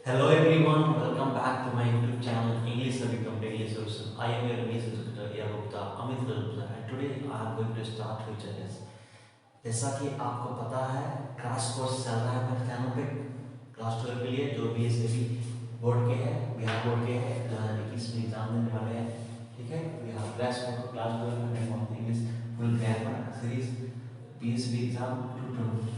Hello everyone, welcome back to my YouTube channel English Become Daily Solution. I am your English instructor Yagupta Amit Gupta and today I am going to start future tense. जैसा कि आपको पता है crash course चल रहा है मेरे channel पे क्लास 12 के लिए जो BSAB बोर्ड के हैं बिहार बोर्ड के हैं 2021 में एग्जाम देने वाले हैं। ठीक है, बिहार क्रैश कोर्स क्लास 12 में English full grammar series BSAB exam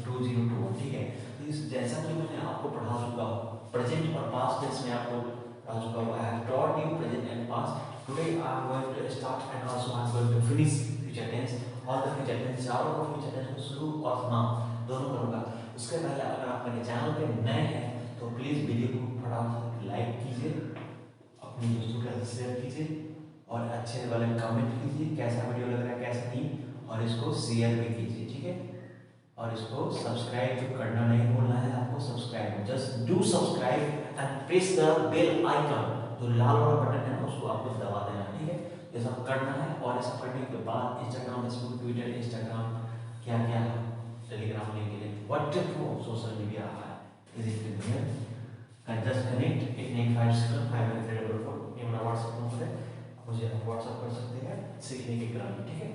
2021। ठीक है, तो इस जैसा कि मैंने आपको पढ़ा चुका हूँ प्रेजेंट और पास्ट टेंस में आपको पढ़ा चुका हूँ। I have taught you present and past. Today I am going to start and also I am going to finish future tense और द फ्यूचर टेंस चारों को फ्यूचर टेंस को शुरू और समाप्त दोनों करूंगा। उसके पहले अगर आप मेरे चैनल पे नए हैं तो प्लीज वीडियो को फटाफट लाइक कीजिए, अपने दोस्तों के साथ शेयर कीजिए और अच्छे वाले कमेंट कीजिए कैसा वीडियो लग रहा है कैसा नहीं, और इसको शेयर भी कीजिए। ठीक है, और इसको सब्सक्राइब जो करना नहीं भूलना है आपको, subscribe just do subscribe and press the bell icon, जो लाल वाला बटन है उसको आपको दबा देना है। ठीक है, ये सब करना है और ऐसा करने के बाद इंस्टाग्राम फेसबुक ट्विटर इंस्टाग्राम क्या क्या टेलीग्राम लिंक के लिए व्हाट्सएप सोशल मीडिया है is it here can just connect 8957 ये मेरा व्हाट्सएप नंबर है, मुझे आप व्हाट्सएप कर सकते हैं सीखने के क्रम में। ठीक है,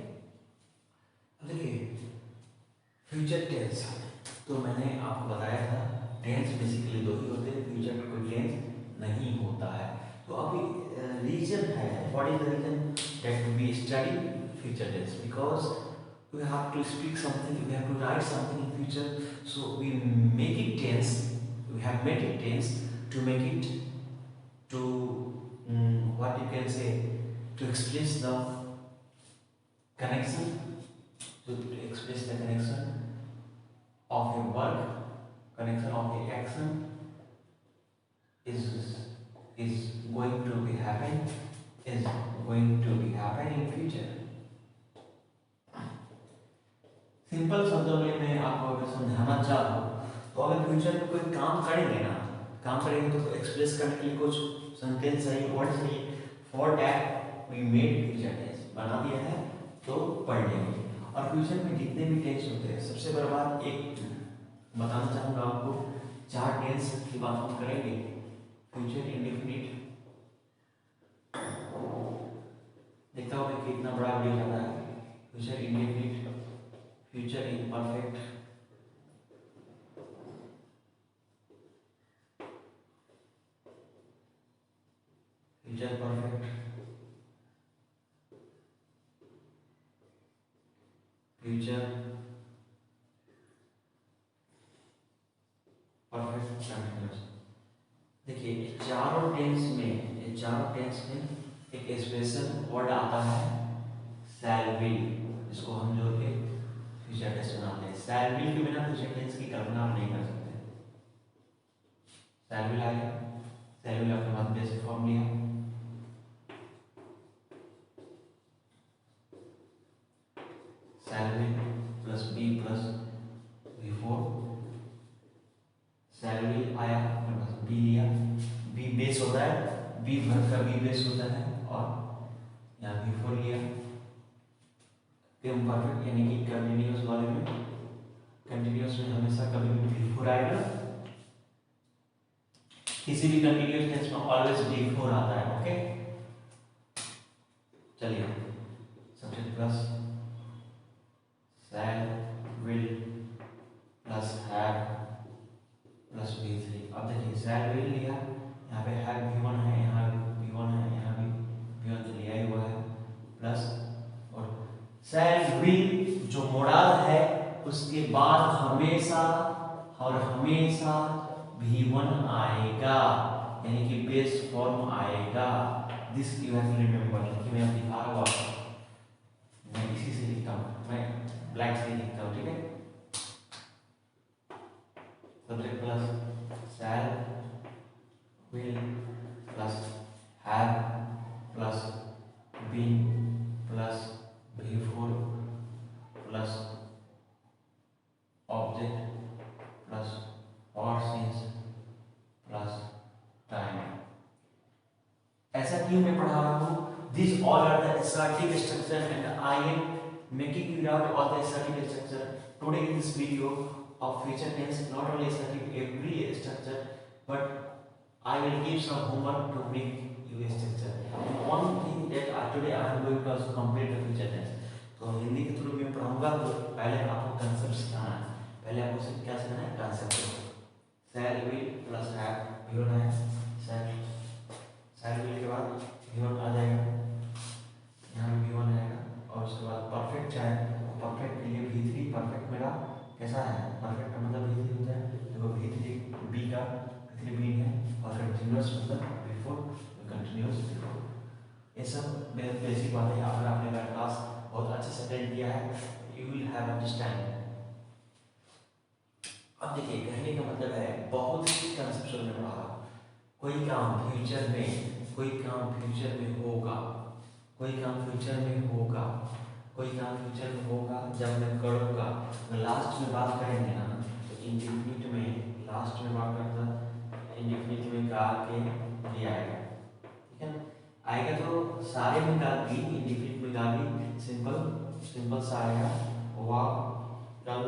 अब देखिए फ्यूचर टेंस तो मैंने आपको बताया था टेंस बेसिकली दो ही होते हैं, फ्यूचर में कोई टेंस नहीं होता है। तो अभी रीजन है, what is the reason that we study future tense, because we have to speak something, we have to write something in future, so we make it tense, we have made it tense to make it to what you can say to express the connection, to express the connection of a work, connection of a action is going to be happen, is going to be happen in future. Simple शब्दों में मैं आपको अगर समझाना चाहूँ तो अगर future में कोई काम करेंगे ना, काम करेंगे तो एक्सप्रेस करने के लिए कुछ सेंटेंस चाहिए, वर्ड चाहिए, for that we made future tense, बना दिया है तो पढ़ लेंगे। और फ्यूचर में जितने भी टेंस होते हैं सबसे बड़ा बात एक बताना चाहूँगा आपको, चार टेंस की बात हम करेंगे। फ्यूचर इंडेफिनिट, देखता हूँ कि कितना बड़ा वीडियो जाता है। Future indefinite, future imperfect, future perfect, future perfect continuous. देखिए ये चारों टेंस में एक स्पेशल वर्ड आता है शैल विल, जिसको हम जो है फ्यूचर टेंस बनाते हैं। शैल विल के बिना फ्यूचर टेंस की कल्पना हम नहीं कर सकते। शैल विल आया, शैल विल आपके बाद बेसिक फॉर्म लिया, shall will plus be plus before, shall will आया अपने पास बी लिया, बी बेस होता है, बी वर्ब का बी बेस होता है और यहाँ बिफोर लिया। इम्परफेक्ट यानी कि कंटिन्यूअस वाले में, कंटिन्यूअस में हमेशा कभी भी बिफोर आएगा, किसी भी कंटिन्यूअस टेंस में ऑलवेज बिफोर आता है। ओके, चलिए subject plus shall will plus have plus V3। अब देखिए शैल विल लिया, यहाँ पे हैव V1 है, यहाँ V1 है, यहाँ भी V1 तो लिया ही हुआ है, प्लस और शैल विल जो मोडाल है उसके बाद हमेशा और हमेशा V1 आएगा, यानी कि बेस फॉर्म आएगा। This you have to remember, कि मैं दिखा रहा हूँ, मैं इसी से लिखता हूँ, मैं ब्लैक से लिखता हूँ। ठीक है, subject plus shall will plus have plus been plus before plus object plus और सिंस प्लस टाइम। ऐसा क्यों मैं पढ़ा रहा हूँ? These all are the assertive structure and I am making you out all the assertive structure today in this video of future tense. Not only assertive every structure but I will give some homework to make you a structure. One thing that today I am going to also complete the future tense. तो हिंदी के through मैं पढ़ाऊंगा तो पहले आपको concept सिखाना है। पहले आपको क्या सिखाना है? Concept. Shell will plus have भी होना है। शैल विल के बाद भी आ जाएगा, यहाँ भी वन आएगा, और उसके बाद परफेक्ट चाहे तो परफेक्ट के लिए भी थ्री। परफेक्ट मेरा कैसा है? परफेक्ट का मतलब भी थ्री होता है। देखो भी थ्री बी का भी थ्री है, और कंटिन्यूअस मतलब बिफोर, कंटिन्यूअस बिफोर। ये सब बेसिक बातें हैं। अगर आपने मेरा क्लास बहुत अच्छे से अटेंड किया है यू विल हैव अंडरस्टैंड। अब देखिए कहने का मतलब है बहुत ही कंसेप्चुअल में पढ़ा। कोई काम फ्यूचर में होगा, कोई काम फ्यूचर में होगा, कोई काम फ्यूचर में होगा जब मैं करूँगा। लास्ट में बात करेंगे ना तो इंडेफिनिट में लास्ट में बात करता, इंडेफिनिट में गा के भी आएगा, ठीक है ना? आएगा तो सारे में गा भी, इंडेफिनिट में गा भी सिंपल सा आएगा। वाह कल,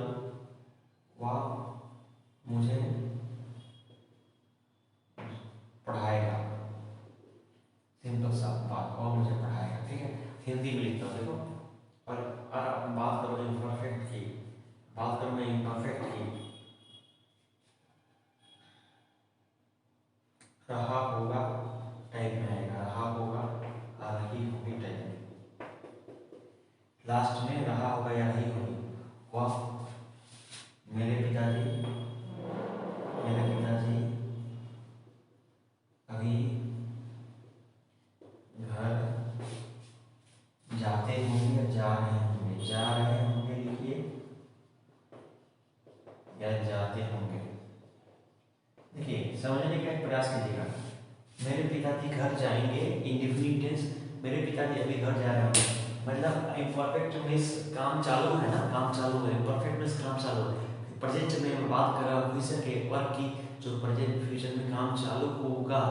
वाह मुझे पढ़ाएगा, सिंपल सा बात, और मुझे पढ़ाएगा, ठीक है? हिंदी में लिखता हूँ देखो। और बात करो इम्परफेक्ट की, बात करो मैं इम्परफेक्ट की, रहा होगा टाइप में आएगा, रहा होगा रही होगी टाइप में। लास्ट में रहा होगा या रही होगी। वह मेरे पिताजी अभी घर जाते होंगे या जा रहे होंगे लिखिए, या जाते होंगे। देखिए समझने का एक प्रयास कीजिएगा। मेरे पिताजी घर जाएंगे, इंडेफिनिट टेंस, मेरे पिताजी अभी घर जा रहे होंगे, मतलब इम्परफेक्ट मींस काम चालू है ना, काम चालू है। परफेक्ट मींस काम चालू है। प्रेजेंट में मैं बात कर रहा हूँ फ्यूचर के वर्क की, जो प्रेजेंट फ्यूचर में काम चालू होगा।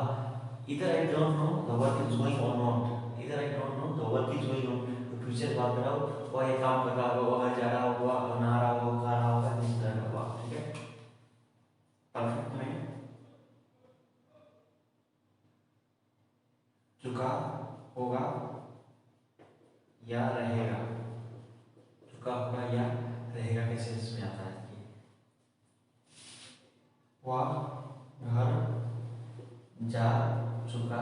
इधर I don't know the work is going और नॉट, इधर I don't know the work is going on. तो फ्यूचर बात कर रहा हूँ, वह ये काम कर रहा होगा, वह जा रहा होगा, बना रहा होगा, खा रहा होगा, इस तरह का हुआ, ठीक है? परफेक्ट में चुका होगा या रहेगा, चुका होगा या रहेगा के सेंस में आता है। वह घर जा चुका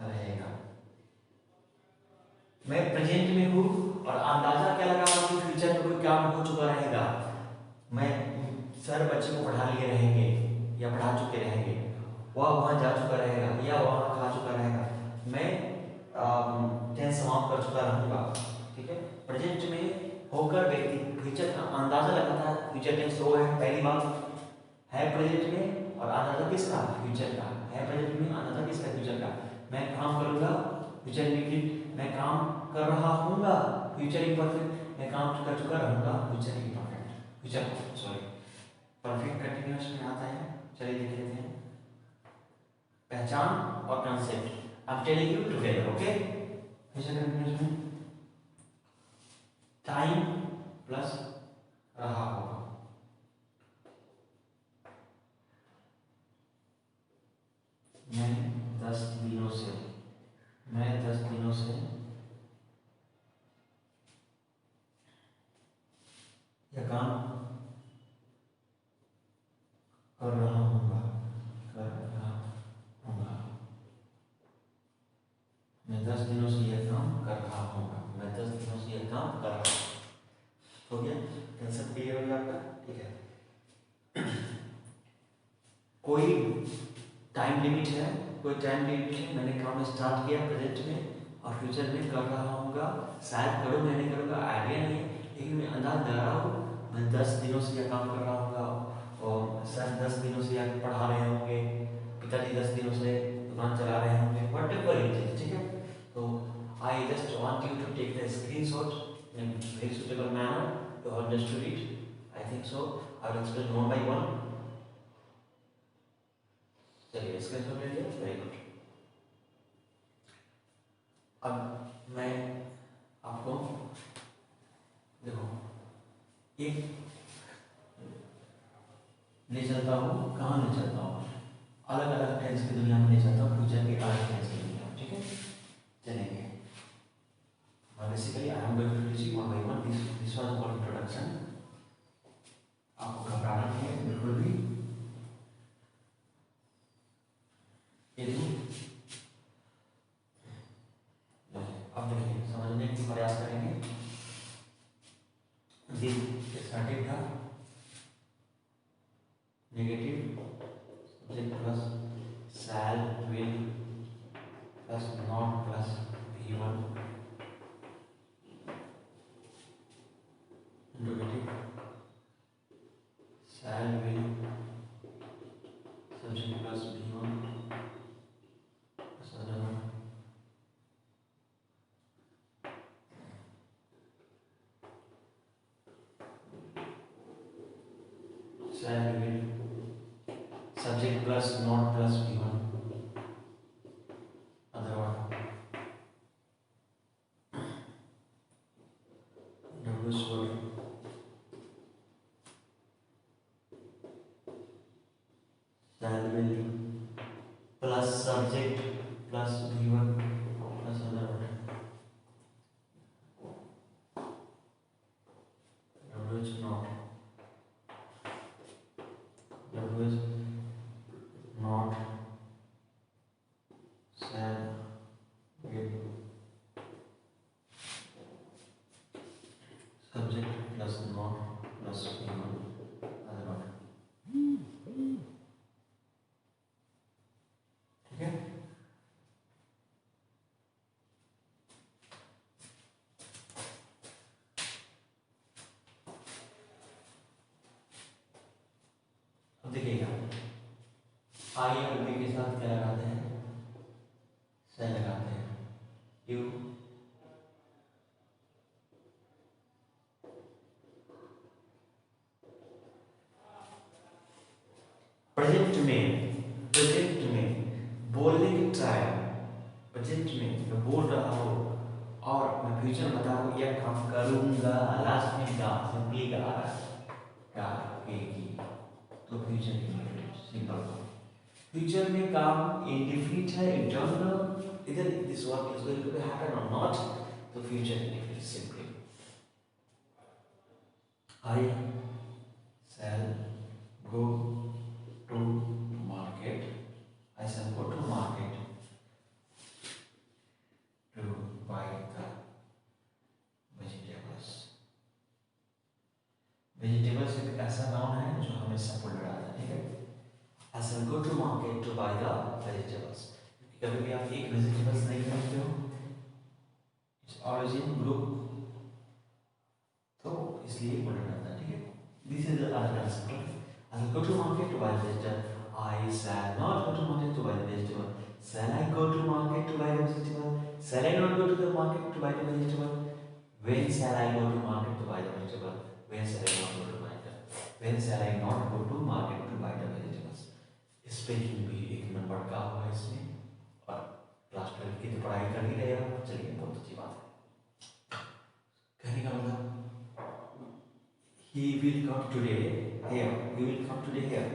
रहेगा। मैं प्रेजेंट में हूँ और अंदाजा क्या लगा कि फ्यूचर में कोई काम हो चुका रहेगा। मैं सर बच्चे को पढ़ा लिए रहेंगे या पढ़ा चुके रहेंगे, वह वहाँ जा चुका रहेगा या वहाँ खा चुका रहेगा। मैं टेंस समाप्त कर चुका रहूँगा, ठीक है? प्रेजेंट में होकर व्यक्ति फ्यूचर का अंदाजा लगाता है। फ्यूचर टेंस वो है, पहली बात है प्रेजेंट में, और अंदाजा किसका? फ्यूचर का है। प्रेजेंट में अंदाजा किसका? फ्यूचर का। मैं काम करूँगा, फ्यूचर इंडेफिनिट, मैं काम कर रहा हूँगा, फ्यूचर इम्परफेक्ट, मैं काम कर चुका रहूँगा, future imperfect, future sorry perfect continuous में आता है। चलिए देख लेते हैं पहचान और concept. I am telling you together, okay? Future continuous में टाइम प्लस रहा होगा, मैं 10 दिनों से यह काम कर रहा हूँगा, मैं 10 दिनों से यह काम कर रहा हूँगा, मैं 10 दिनों से यह काम कर रहा हूँ। हो गया? कंसेप्ट क्लियर हो गया आपका? ठीक है। कोई टाइम लिमिट है, मैंने काम स्टार्ट किया प्रेजेंट में और फ्यूचर में कर रहा हूँगा। शायद करूँ मैं नहीं करूँगा आइडिया नहीं, लेकिन मैं अंदाज लगा रहा हूँ मैं 10 दिनों से यह काम कर रहा हूँगा, और सर 10 दिनों से यह पढ़ा रहे होंगे, पिताजी 10 दिनों से दुकान चला रहे होंगे, व्हाटएवर इट इज, ठीक है? तो I just want you to take the screenshot in very suitable manner to understood it. I think so. I will explain one by one. चलिए स्क्रीनशॉट ले लिया, वेरी गुड। अब मैं आपको देखो एक ले चलता हूँ, कहाँ ले चलता हूँ, अलग अलग टेंस टेंस की दुनिया में ले जाता हूँ, फ्यूचर की अर्ली टेंस की दुनिया में, ठीक है। चलेंगे basically I am going to teach you one by one, this was called introduction. आपको घबराना नहीं है बिल्कुल भी। अब देखिए समझने की प्रयास करेंगे। स्टार्टिंग था negative subject plus shall will plus not plus V1 negative shell will subject plus V1 plus other one shall will subject plus not plus V1 other one WS word shall will plus subject plus V1 plus other one WS not WS not shall will subject plus not plus V1 other one, ठीक है। अब देखिएगा आई और B के साथ क्या लगाते हैं, से लगाते हैं यू प्रेजेंट में बोलने की ट्राई, प्रेजेंट में मैं बोल रहा हूँ और मैं फ्यूचर में बता रहा हूँ या काम करूँगा, लास्ट में का सिंपली का आ रहा है की, तो फ्यूचर सिंपल। फ्यूचर में काम इंडेफिनिट है, इंटरनल, इधर this work is going to happen और नॉट, तो future indefinite simply I shall go to market, I shall go to market to buy the vegetables. Vegetables एक ऐसा नाउन है जो हमेशा बोल रहा है, ठीक है। I shall go to market to buy the vegetables. कभी भी आप एक वेजिटेबल्स नहीं खरीदते हो, इट्स ऑरिजिन ग्रुप, तो इसलिए बोला जाता है, ठीक है। This is the other concept. I shall go to market to buy the vegetable. I shall not go to market to buy the vegetable. Shall I go to market to buy the vegetable? Shall I not go to the market to buy the vegetable? When shall I go to market to buy the vegetable? When shall I not go to market? When shall I not go to market to buy the vegetables? Spelling भी एक number का हुआ है इसमें, और class 12 की तो पढ़ाई कर ही रहे हो, चलिए बहुत अच्छी बात है। कहने का मतलब he will come today here, he will come today here,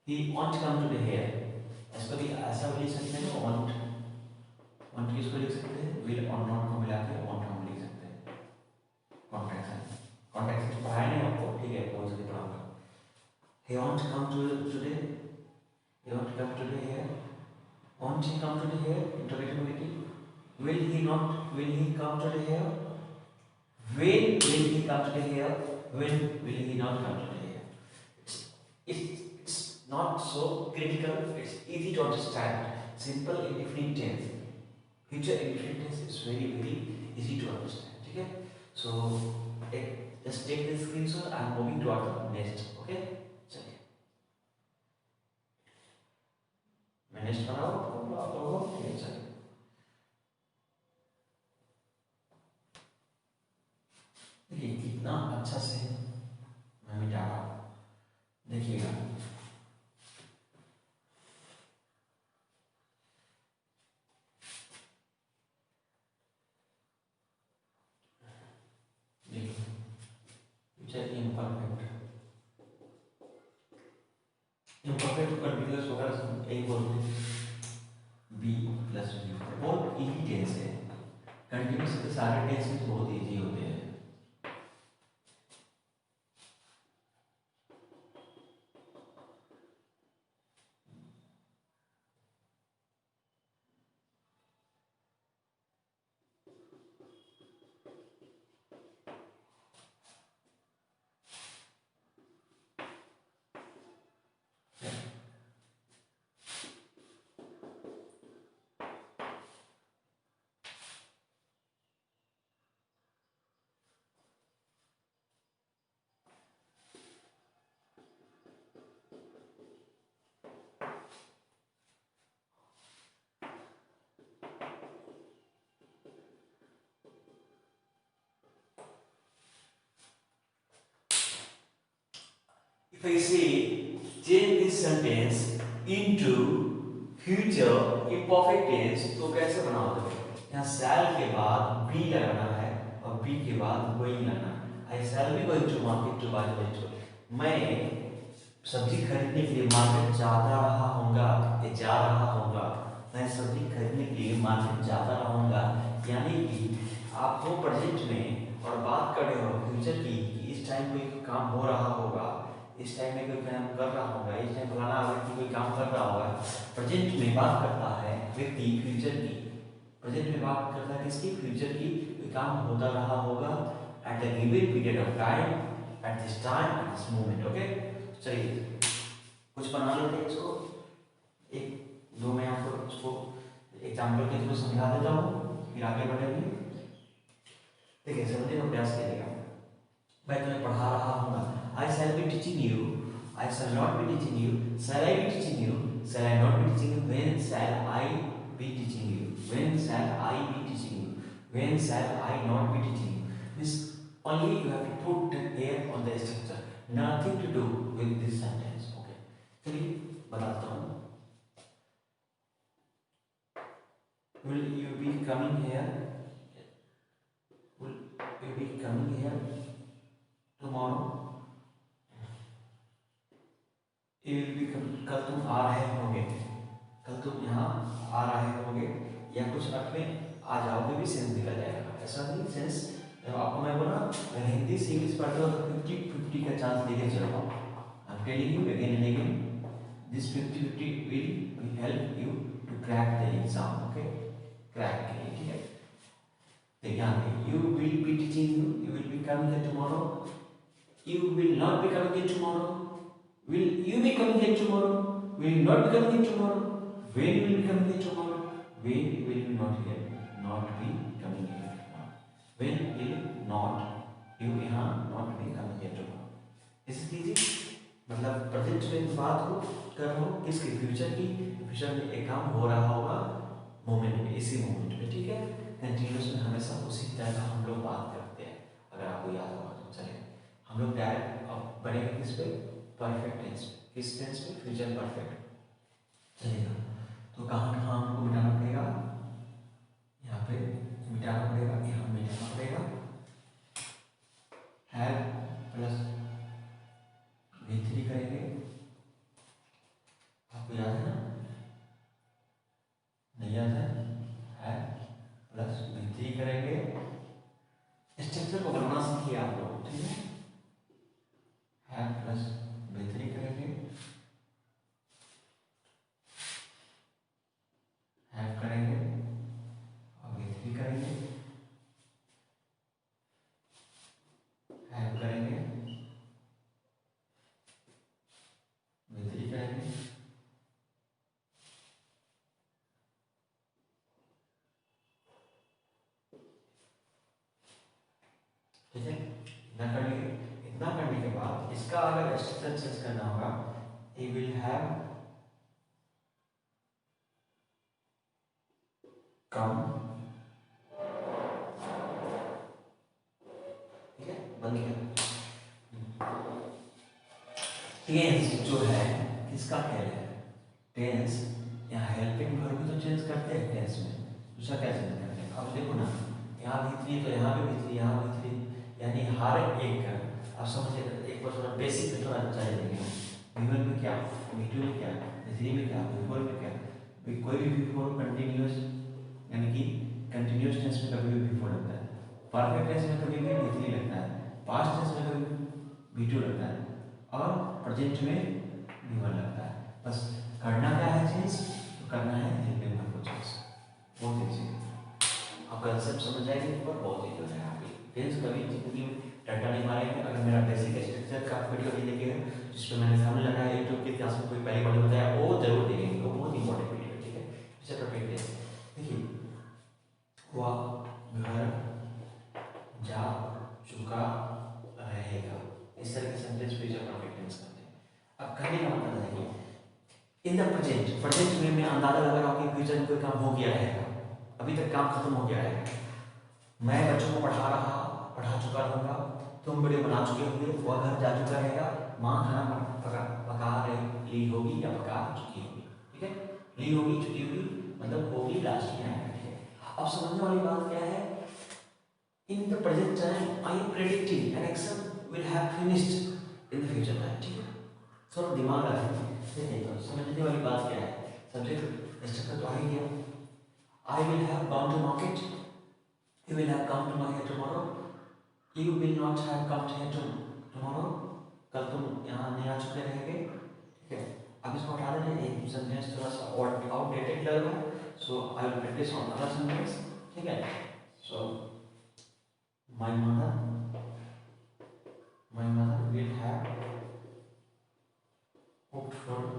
he won't come today here। इसको भी ऐसा भी लिख सकते हैं, want किसको लिख सकते हैं, will और not को मिला के want हम लिख सकते हैं। कॉन्टेक्स्ट तो पढ़ाया नहीं आपको, ठीक है, बहुत जल्दी पढ़ाऊंगा। he won't come today, he won't come today here, won't he come today here, interrogative, will he come today here, when will he come today here, when will he not come today here? It's not so critical, it's easy to understand, simple indefinite tense, future indefinite tense is very easy to understand, ठीक है। So just take this screenshot, I am moving to our next, okay। चलिए मैं next बनाऊँ आपको, आप लोगों को, ठीक है। चलिए देखिए कितना अच्छा से मैं मिटा रहा हूँ, देखिएगा। इम्परफेक्ट शॉर्टकट वीडियोस वगैरह एक बोलते हैं बी प्लस बी, बहुत इजी टेंस है। कंटिन्यूस के सारे टेंस में बहुत इजी होते हैं। If I say change this sentence into future imperfect tense तो कैसे बनाओगे? यहाँ shall के बाद be लगाना है और be के बाद going लगाना है। I shall be going to market to buy vegetable। मैं सब्जी खरीदने के लिए मार्केट जाता रहा होऊंगा या जा रहा होऊंगा। मैं सब्जी खरीदने के लिए मार्केट जाता रहूंगा, यानी कि आप दो प्रेजेंट में और बात कर रहे हो फ्यूचर की कि इस टाइम कोई काम हो रहा होगा, इस टाइम में कोई काम कर रहा होगा, इस टाइम फलाना व्यक्ति कोई काम कर रहा होगा। प्रेजेंट में बात करता है व्यक्ति फ्यूचर की, प्रेजेंट में बात करता है किसकी? फ्यूचर की। कोई काम होता रहा होगा at the given period of time, at this time, at this moment. Okay, चलिए कुछ बना लेते हैं इसको। एक दो मैं आपको इसको एग्जाम्पल के थ्रू समझा देता हूँ, फिर आगे बढ़ेंगे। ठीक है, समझने का प्रयास करिएगा। मैं तुम्हें पढ़ा रहा हूँ, I shall be teaching you, I shall not be teaching you, shall I be teaching you, shall I not be teaching you, when shall I be teaching you, when shall I be teaching you, when shall I not be teaching you. This only you have to put here on the structure, nothing to do with this sentence. Okay, चलिए बताता हूँ। Will you be coming here? Will you be coming here tomorrow? कल तुम आ रहे होगे, कल तुम यहाँ आ रहे होगे, या कुछ अर्थ में आ जाओगे भी सेंस निकल जाएगा। ऐसा नहीं सेंस आपको मैं बोला हिंदी से इंग्लिश पढ़ते हो तो 50-50 का चांस लेके चलो। I am telling you again and again, this 50-50 will help you to crack the exam. Okay, crack के लिए, ठीक है। तो यहाँ you will be teaching you will be coming here tomorrow, you will not be coming here tomorrow. Will you be coming here tomorrow? Will you not be coming here tomorrow? When will you be coming here tomorrow? When will you not be coming here? When will not you यहाँ not be coming here tomorrow? इस कीजिए, मतलब present में बात को कर रहा हूँ किसके? फ्यूचर की। फ्यूचर में एक काम हो रहा होगा मोमेंट में, इसी मोमेंट में, ठीक है। कंटिन्यूस में हमेशा उसी तरह हम लोग बात करते हैं, अगर आपको याद होगा तो। चलिए हम लोग डायरेक्ट बनेंगे किस पे? Perfect tense. किस टेंस में? Future perfect. चलेगा, तो कहाँ कहाँ हमको मिटाना पड़ेगा? यहाँ पे मिटाना पड़ेगा, यहाँ मिटाना पड़ेगा। हैव प्लस V3 करेंगे, आपको याद है ना? नहीं याद है? हैव प्लस V3 करेंगे। स्ट्रक्चर को बनाना सीखिए आप लोग, ठीक है। हैव प्लस V3 करेंगे, हैव करेंगे और V3 करेंगे, हैव करेंगे, V3 करेंगे, ठीक है। इतना कर लेंगे। इतना करने के बाद इसका अगर स्ट्रक्चर चेंज करना होगा, he will have come, ठीक है, बन गया। टेंस जो है किसका खेल है? टेंस यहाँ हेल्पिंग वर्ब भी तो चेंज करते हैं टेंस में, दूसरा क्या चेंज करते हैं? अब देखो ना, यहाँ V3 तो यहाँ पे V3, यहाँ V3, यानी हर एक आप समझिए। एक बार थोड़ा बेसिक में थोड़ा चाहिए। V1 में क्या, V2 में क्या, B3 में क्या, B4 में क्या, कोई भी B4 कंटिन्यूस यानी कि कंटिन्यूस टेंस में कभी भी B4 लगता है, परफेक्ट टेंस में कभी भी B3 लगता है, पास्ट टेंस में कभी B2 लगता है और प्रेजेंट में B1 लगता है। बस करना क्या है चेंज, करना है हेल्पिंग वर्ब को चेंज। बहुत ईजी है, आप कंसेप्ट समझ जाएंगे ऊपर, बहुत ईजी हो जाएगा आपकी। टेंस कभी जिंदगी में टट्टा नहीं मारेंगे। अगर मेरा बेसिक स्ट्रक्चर का वीडियो भी देखे हैं जिसपे मैंने सामने लगाया यूट्यूब के इतिहास में कोई पहली बार बताया, वो जरूर देखेंगे, वो बहुत इंपॉर्टेंट वीडियो है, ठीक है। चैप्टर 20 देखिए, वह घर जा चुका रहेगा, इस तरह के सेंटेंस फ्यूचर परफेक्ट टेंस करते हैं। अब कहने का मतलब है कि इन द प्रेजेंट, प्रेजेंट में मैं अंदाजा लगा रहा हूं कि फ्यूचर में कोई काम हो गया रहेगा, अभी तक काम खत्म हो गया है, मैं बच्चों को पढ़ा चुका रहूंगा, तुम वीडियो बना चुके होंगे, वह घर जा चुका रहेगा, माँ खाना पका ली होगी या पका चुकी होगी, ठीक है। ली होगी, चुकी होगी मतलब होगी लास्ट में आएगा, ठीक है। अब समझने वाली बात क्या है, in the present time I am predicting an action will have finished in the future time, ठीक है। थोड़ा दिमाग लगाइए, तो समझने वाली बात क्या है, सब्जेक्ट स्ट्रक्चर तो आ ही गया। I will have gone to market. You will have come to my here tomorrow. You will not have come here tomorrow. कल तुम यहाँ नहीं आ चुके रहेंगे, ठीक है। अब इसको हटा देना, एक सेंटेंस थोड़ा सा आउटडेटेड लग रहा है, so I will practice on other sentence, ठीक है। So my mother will have cooked food.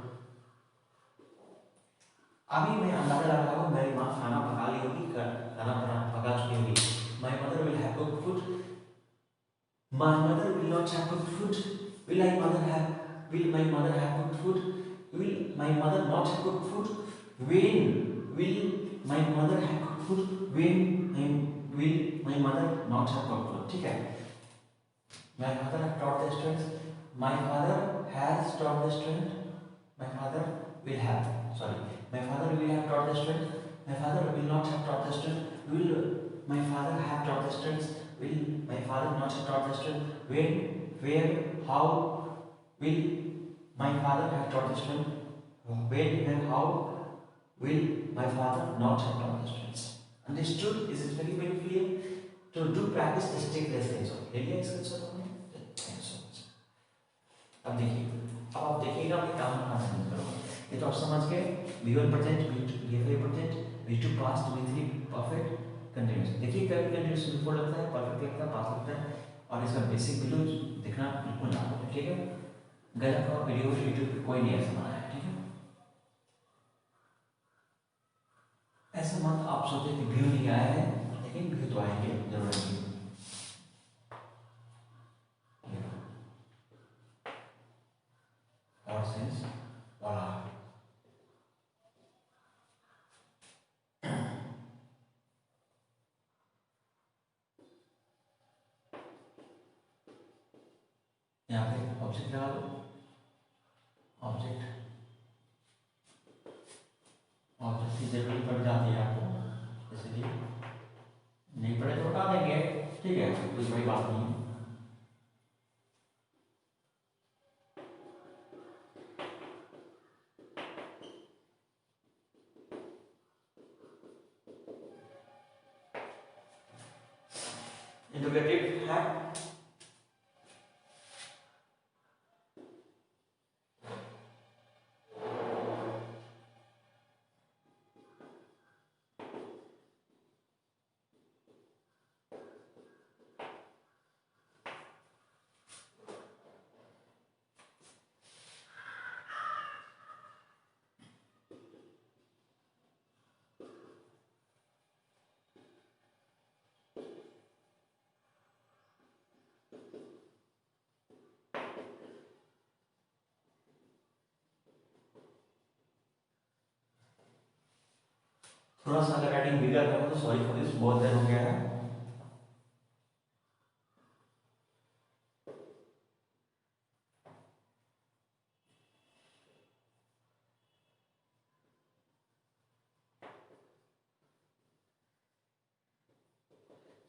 अभी मैं अंदाजा लगा रहा हूँ मेरी माँ खाना पका ली होगी, खाना पका चुकी होगी। My mother will have cooked food. My mother will not have cooked food. Will my mother have cooked food? Will my mother not have cooked food? When will my mother have cooked food? Will my mother not have cooked food? ठीक है। My father have taught the students. My father has taught the student. My father will have. Sorry. My father will have taught the students. My father will not have taught the students. Will my father have taught the students? Will my father not have taught the students? When, where, how will my father have taught the students? When, where, how will my father not have taught the students? Understood? Is it very, very clear? To do practice, just take this things off. Really expensive on it? Thank you so much. अब आप देखिएगा मैं काम कहाँ से करूँगा। ये तो आप समझ गए, V1 present, V5 present, V2 past, V3 perfect continuous. देखिए कभी कंटिन्यूस बिफोर लगता है, परफेक्ट लगता है, पास्ट लगता है, और इसका बेसिक वीडियो देखना बिल्कुल ना भूलें, ठीक है। गलत और वीडियो यूट्यूब पे कोई नहीं ऐसा बनाया है, ठीक है। ऐसा मत आप सोचे कि व्यू नहीं आया है, लेकिन व्यू तो आएंगे जरूर आएंगे। और सेंस और यहाँ पे ऑब्जेक्ट लगा दो, ऑब्जेक्ट की जरूरत पड़ जाती है आपको, जैसे कि नहीं पड़े तो हटा देंगे, ठीक है, कोई बड़ी बात नहीं है। इंटरोगेटिव है, थोड़ा सा अगर राइटिंग बिगड़ रहा है तो सॉरी फॉर दिस, बहुत देर हो गया है।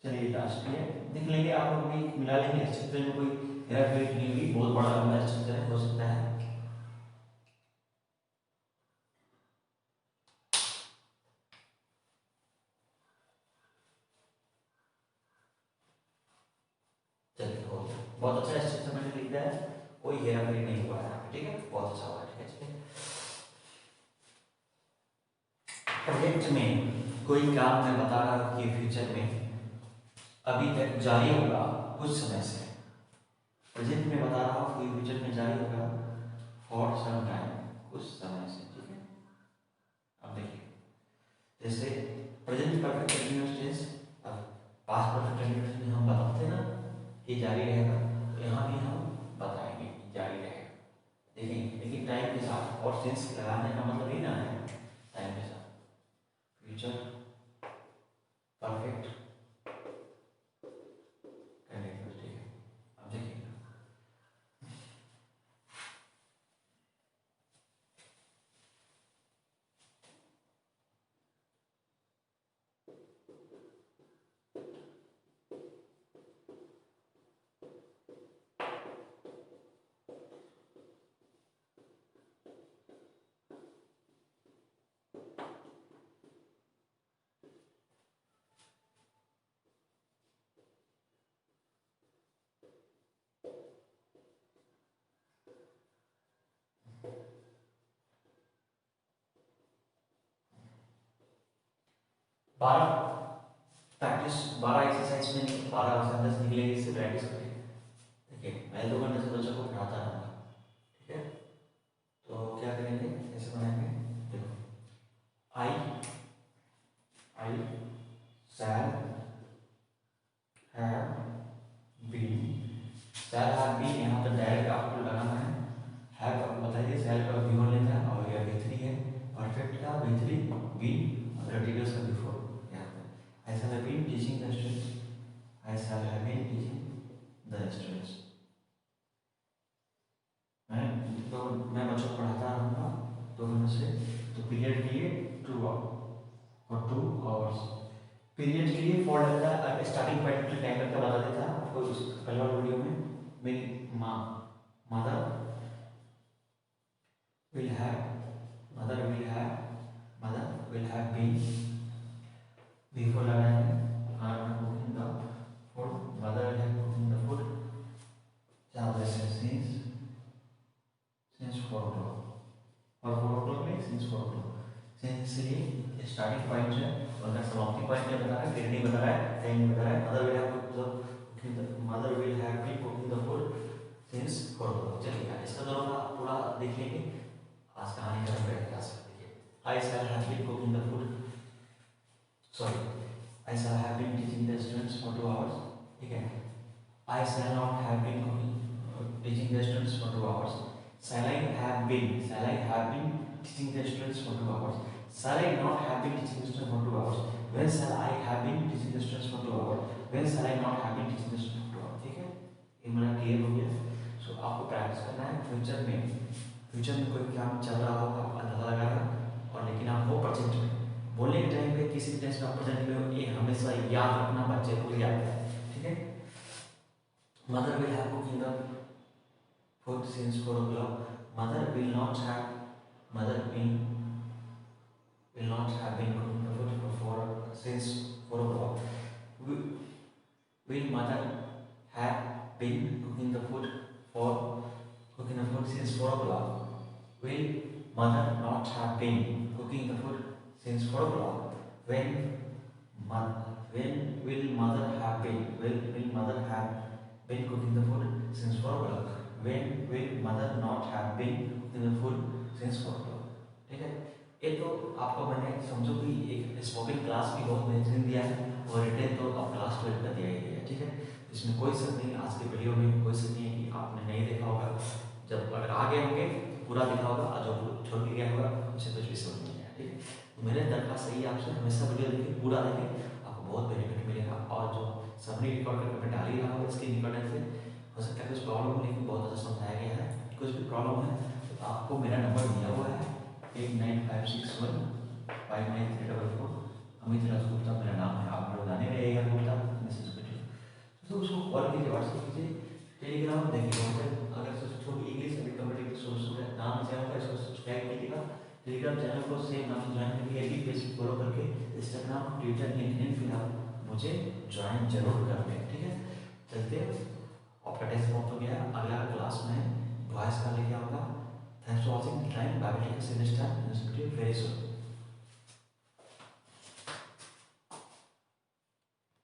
चलिए लास्ट में देख लेंगे, आप लोग भी मिला लेंगे, स्ट्रक्चर में कोई हेरा फेरी नहीं हुई, बहुत बड़ा लंबा स्ट्रक्चर है, हो सकता है। बहुत अच्छा स्ट्रक्चर मैंने लिख दिया है, कोई हेरा फेरी नहीं हुआ है यहाँ पे, ठीक है, बहुत अच्छा हुआ है, ठीक है। चलिए, प्रोजेक्ट में कोई काम मैं बता रहा हूँ कि फ्यूचर में अभी तक जारी होगा कुछ समय से, प्रेजेंट में बता रहा हूँ कि फ्यूचर में जारी होगा फॉर सम टाइम, कुछ समय से, ठीक है। अब देखिए, जैसे प्रेजेंट परफेक्ट कंटीन्यूअस टेंस, अब पास्ट परफेक्ट कंटीन्यूअस में हम बताते हैं ना कि जारी रहेगा, तो यहाँ भी हम बताएंगे कि जारी रहेगा, देखिए, लेकिन टाइम के साथ, और सेंस लगाने का मतलब ये ना है टाइम के साथ, फ्यूचर परफेक्ट कंटीन्यूअस, ठीक है। अब देखिए, 12 प्रैक्टिस, 12 एक्सरसाइज में 12 सेंटेंस निकलेंगे, इससे प्रैक्टिस करेंगे। देखिए, मैं 2 घंटे से बच्चों को पढ़ाता रहूँगा, ठीक है। तो क्या करेंगे, कैसे बनाएंगे, देखो, I I shall have been, shall have been, यहाँ पर डायरेक्ट आपको लगाना है, हैव आपको बताइए, शैल का V1 लेता है और यह V3 है, परफेक्ट का V3, बीन और कंटीन्यूअस का V4, यहाँ पे ऐसा है, been teaching the students, I shall have been teaching the students. मैं बच्चों को पढ़ाता रहूँगा 2 घंटे से, तो पीरियड के लिए 2 आवर्स, पीरियड के लिए फॉर लगता है, स्टार्टिंग पॉइंट टाइम करके बता देता आपको कल वाले वीडियो में, मेरी माँ, mother will have been, before लगाएंगे, cooking the food, mother will have cooking the food, since 4 o'clock, और 4 o'clock में since 4 o'clock, since ये स्टार्टिंग पॉइंट है, और अगर समाप्ति पॉइंट क्या बता रहा है, पीरियड नहीं बता रहा है, टाइम नहीं बता रहा है, mother will have been cooking the food since 4 o'clock। चलिए, इसका दोनों का पूरा देख लेंगे, आज कहानी खत्म करेंगे क्लास में। देखिए, I shall have been cooking the food, sorry, I shall have been teaching the students for 2 hours, ठीक है। I shall not have been teaching the students for 2 hours, shall I have been teaching the students for 2 hours, shall I not have been teaching the students for 2 hours, when shall I have been teaching the students for 2 hours, when shall I not have been teaching the students for 2 hours, ठीक है। ये मेरा clear हो गया। सो आपको practice करना है, future में कोई काम चल रहा होगा, आप अंदाजा लगाना, और लेकिन आप वो प्रेजेंट में बोलने के टाइम पे किसी भी टेंस में आप प्रेजेंट में हो, ये हमेशा याद रखना, बच्चे को याद है, ठीक है। Mother will have cooking the food since 4 o'clock, mother will not have been cooking the food since 4 o'clock, will mother have been cooking the food since 4 o'clock, will mother not have been cooking the food since 4 o'clock, when will mother have been cooking the food since 4 o'clock, when will mother not have been cooking the food since 4 o'clock, ठीक है। ये तो आपको मैंने समझो कि एक spoken class भी बहुत बेहतरीन दिया है, और रिटेन तो अब क्लास 12 का दिया ही दिया है, ठीक है। इसमें कोई शक नहीं, आज के वीडियो में कोई शक नहीं है कि आपने नहीं देखा होगा, जब अगर आगे होंगे पूरा देखा होगा, और जो छोड़ के गया होगा उसे कुछ भी समझ नहीं आया, ठीक है। तो मेरे दरख्वास्त सही है आपसे, हमेशा वीडियो देखिए, पूरा देखें, आपको बहुत बेनिफिट मिलेगा, और जो सबने रिकॉर्ड करके मैं डाल ही रहा हूँ इसके निकलने से, हो सकता है कुछ प्रॉब्लम हो, लेकिन बहुत अच्छा समझाया गया है। कुछ भी प्रॉब्लम है तो आपको मेरा नंबर दिया हुआ है 8956159344, अमित राजगुप्ता मेरा नाम है, आप मेरे बताने रहेगा गुप्ता, मैसेज करिए, तो उसको कॉल कीजिए, व्हाट्सएप कीजिए, टेलीग्राम देखिए, अगर छोटी इंग्लिश अभी कम्प्लीट सोर्स नाम चैनल का इसको सब्सक्राइब कीजिएगा, टेलीग्राम चैनल को सेम नाम से ज्वाइन करिए, एडी पेज फॉलो करके, इंस्टाग्राम, ट्विटर, लिंक्डइन पे आप मुझे ज्वाइन जरूर कर लें, ठीक है। चलते आपका टेस्ट समाप्त हो गया है, अगला क्लास में वॉइस का लेके आऊँगा। Thanks for watching, time bye, take a next time, very soon.